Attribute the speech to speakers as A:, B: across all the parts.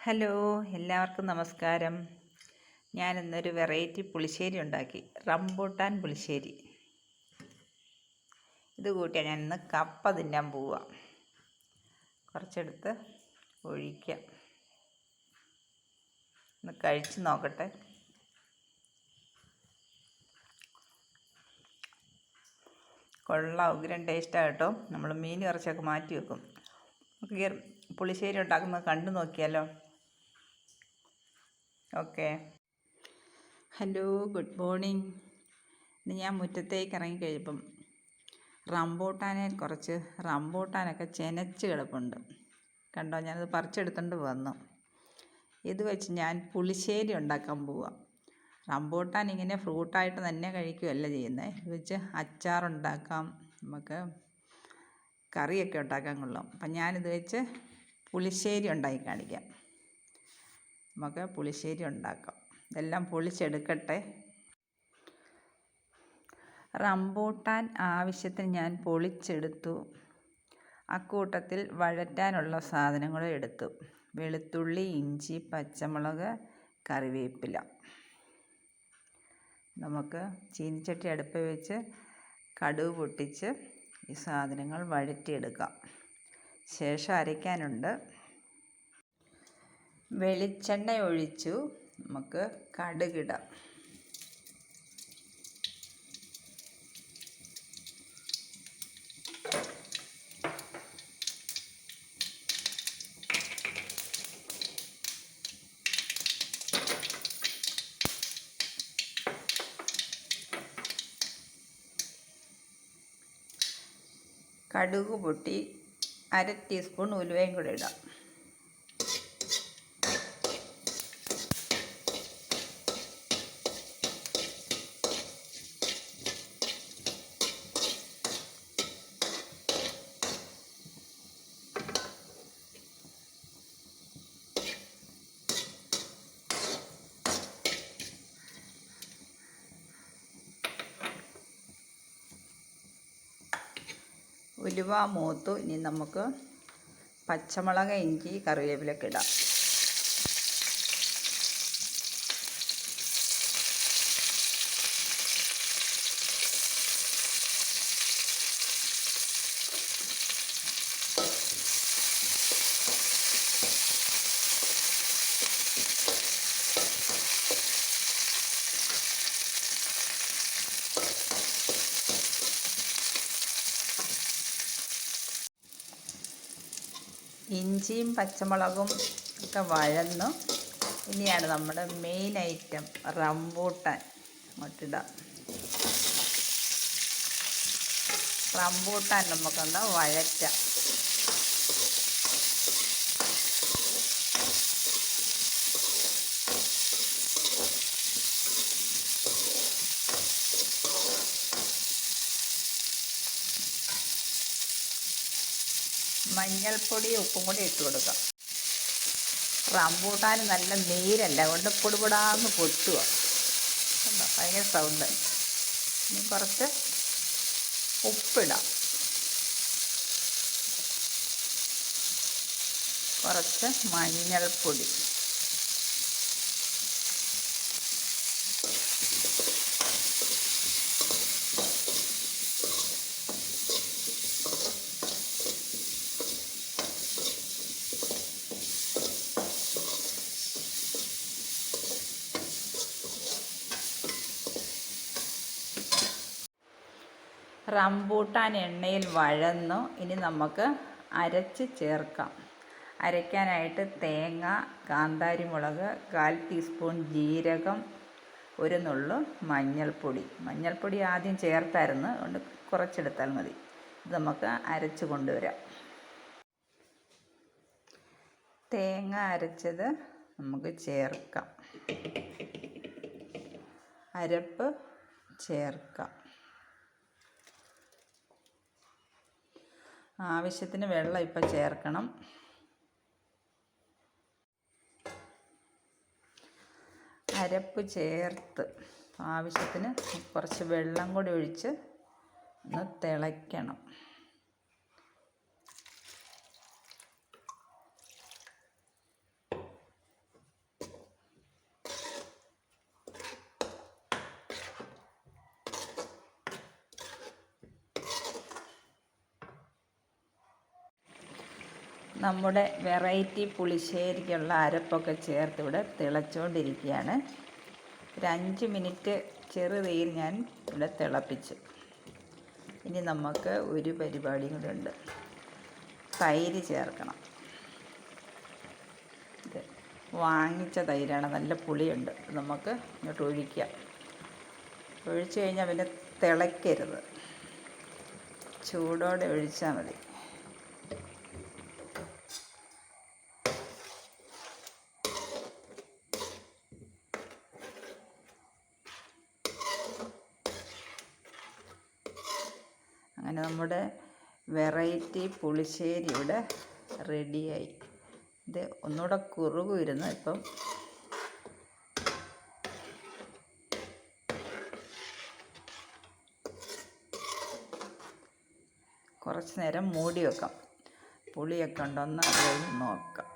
A: Hello, എല്ലാവർക്കും നമസ്കാരം. ഞാനിന്നൊരു variety പുളിശ്ശേരി ഉണ്ടാക്കി, റംബൂട്ടാൻ പുളിശ്ശേരി. ഇത് കൂട്ടിയാൽ ഞാനിന്ന് കപ്പ തിന്നാൻ പോവുക. കുറച്ചെടുത്ത് ഒഴിക്കാം, ഒന്ന് കഴിച്ച് നോക്കട്ടെ. കൊള്ളാം, ഉഗ്രം ടേസ്റ്റാണ് കേട്ടോ. നമ്മൾ മീൻ ഇറച്ചിയൊക്കെ മാറ്റി വെക്കും. നമുക്ക് പുളിശ്ശേരി ഉണ്ടാക്കുന്നത് കണ്ടു നോക്കിയാലോ? ഓക്കെ. Hello, good morning. ഇന്ന് ഞാൻ മുറ്റത്തേക്ക് ഇറങ്ങിക്കഴിഞ്ഞപ്പം കുറച്ച് റംബൂട്ടാനൊക്കെ ചെനച്ച് കിടപ്പുണ്ട്. കണ്ടോ, ഞാനത് പറിച്ചെടുത്തുകൊണ്ട് വന്നു. ഇത് വെച്ച് ഞാൻ പുളിശ്ശേരി ഉണ്ടാക്കാൻ പോവാം. റംബൂട്ടാൻ ഇങ്ങനെ ഫ്രൂട്ടായിട്ട് തന്നെ കഴിക്കുകയല്ല ചെയ്യുന്നത്. ഇത് വെച്ച് അച്ചാറുണ്ടാക്കാം, നമുക്ക് കറിയൊക്കെ ഉണ്ടാക്കാൻ കൊള്ളാം. അപ്പം ഞാനിത് വെച്ച് പുളിശ്ശേരി ഉണ്ടാക്കി കാണിക്കാം. നമുക്ക് പുളിശ്ശേരി ഉണ്ടാക്കാം. ഇതെല്ലാം പൊളിച്ചെടുക്കട്ടെ. റംബൂട്ടാൻ ആവശ്യത്തിന് ഞാൻ പൊളിച്ചെടുത്തു. അക്കൂട്ടത്തിൽ വഴറ്റാനുള്ള സാധനങ്ങളും എടുത്തു. വെളുത്തുള്ളി, ഇഞ്ചി, പച്ചമുളക്, കറിവേപ്പില. നമുക്ക് ചീനിച്ചട്ടി അടുപ്പിൽ വെച്ച് കടുക് പൊട്ടിച്ച് ഈ സാധനങ്ങൾ വഴറ്റിയെടുക്കാം. ശേഷം അരയ്ക്കാനുണ്ട്. വെളിച്ചെണ്ണ ഒഴിച്ചു. നമുക്ക് കടുകിടാം. കടുക് പൊട്ടി 1/2 ടീസ്പൂൺ ഉലുവയും കൂടെ ഇടാം. ഉലുവ മൂത്തു. ഇനി നമുക്ക് പച്ചമുളക്, ഇഞ്ചി, കറിവേപ്പിലൊക്കെ ഇടാം. ഇഞ്ചിയും പച്ചമുളകും ഒക്കെ വഴന്നു. ഇനിയാണ് നമ്മുടെ മെയിൻ ഐറ്റം റംബൂട്ടാൻ അങ്ങോട്ടിടാം. റംബൂട്ടാൻ നമുക്കൊന്ന് വഴറ്റാം. മഞ്ഞൾപ്പൊടി, ഉപ്പും കൂടി ഇട്ട് കൊടുക്കാം. റംബൂട്ടാൻ നല്ല നീരല്ല, അതുകൊണ്ട് പൊടിപൊടാന്ന് പൊട്ടുക. ഭയങ്കര സൗണ്ട്. ഇനി കുറച്ച് ഉപ്പിടാം, കുറച്ച് മഞ്ഞൾപ്പൊടി, റംബൂട്ടാൻ എണ്ണയിൽ വഴന്നു. ഇനി നമുക്ക് അരച്ച് ചേർക്കാം. അരയ്ക്കാനായിട്ട് തേങ്ങ, കാന്താരിമുളക്, 1/4 ടീസ്പൂൺ ജീരകം, ഒരു നുള്ളു മഞ്ഞൾപ്പൊടി ആദ്യം ചേർത്തായിരുന്നു, അതുകൊണ്ട് കുറച്ചെടുത്താൽ മതി. ഇത് നമുക്ക് അരച്ച് കൊണ്ടുവരാം. തേങ്ങ അരച്ചത് നമുക്ക് ചേർക്കാം. അരപ്പ് ചേർക്കാം. ആവശ്യത്തിന് വെള്ളം ഇപ്പം ചേർക്കണം. അരപ്പ് ചേർത്ത് ആവശ്യത്തിന് കുറച്ച് വെള്ളം കൂടി ഒഴിച്ച് ഒന്ന് തിളയ്ക്കണം. നമ്മുടെ വെറൈറ്റി പുളിശ്ശേരിക്കുള്ള അരപ്പൊക്കെ ചേർത്ത് ഇവിടെ തിളച്ചുകൊണ്ടിരിക്കുകയാണ്. ഒരു 5 മിനിറ്റ് ചെറുതീയിൽ ഞാൻ ഇവിടെ തിളപ്പിച്ചു. ഇനി നമുക്ക് ഒരു പരിപാടിയും കൂടെ ഉണ്ട്. തൈര് ചേർക്കണം. ഇത് വാങ്ങിച്ച തൈരാണ്, നല്ല പുളിയുണ്ട്. നമുക്ക് ഇങ്ങോട്ട് ഒഴിക്കാം. ഒഴിച്ചു കഴിഞ്ഞാൽ പിന്നെ തിളയ്ക്കരുത്, ചൂടോടെ ഒഴിച്ചാൽ മതി. അങ്ങനെ നമ്മുടെ വെറൈറ്റി പുളിശ്ശേരി ഇവിടെ റെഡിയായി. ഇത് ഒന്നുകൂടെ കുറുകുമായിരുന്നു. ഇപ്പം കുറച്ച് നേരം മൂടി വെക്കാം. പുളിയൊക്കെ ഉണ്ടോയെന്ന് അത് നോക്കാം.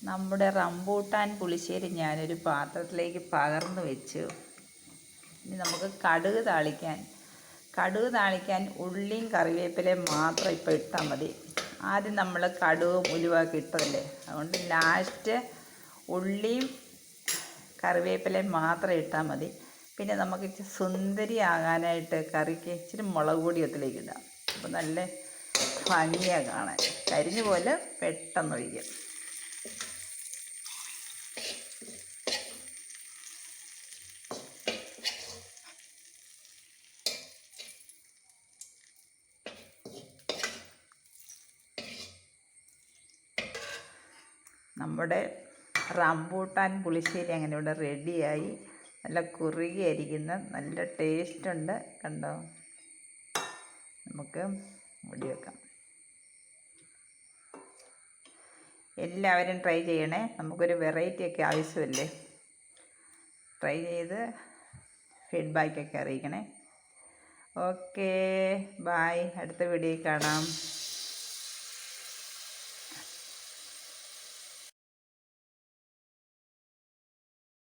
A: നമ്മുടെ റംബൂട്ടാൻ പുളിശ്ശേരി ഞാനൊരു പാത്രത്തിലേക്ക് പകർന്നു വെച്ചു. ഇനി നമുക്ക് കടുക് താളിക്കാൻ ഉള്ളിയും കറിവേപ്പിലയും മാത്രം ഇപ്പോൾ ഇട്ടാൽ മതി. ആദ്യം നമ്മൾ കടുകും ഉലുവയൊക്കെ ഇട്ടതല്ലേ, അതുകൊണ്ട് ലാസ്റ്റ് ഉള്ളിയും കറിവേപ്പിലയും മാത്രം ഇട്ടാൽ മതി. പിന്നെ നമുക്ക് ഇച്ചിരി സുന്ദരിയാകാനായിട്ട് കറിക്ക് ഇച്ചിരി മുളക് പൊടി അതിലേക്ക് ഇടാം. അപ്പോൾ നല്ല ഭംഗിയാണ് കാണാൻ. കരിഞ്ഞ പോലെ പെട്ടെന്ന് ഒഴിക്കാം. നമ്മുടെ റംബൂട്ടാൻ പുളിശ്ശേരി അങ്ങനെ ഇവിടെ റെഡിയായി. നല്ല കുറുകിയിരിക്കുന്ന നല്ല ടേസ്റ്റ് ഉണ്ട്. കണ്ടോ? നമുക്ക് മൂടി വെക്കാം. എല്ലാവരും ട്രൈ ചെയ്യണേ. നമുക്കൊരു വെറൈറ്റി ഒക്കെ ആവശ്യമല്ലേ. ട്രൈ ചെയ്ത് ഫീഡ്ബാക്കൊക്കെ അറിയിക്കണേ. Okay, bye. അടുത്ത വീഡിയോയിൽ കാണാം.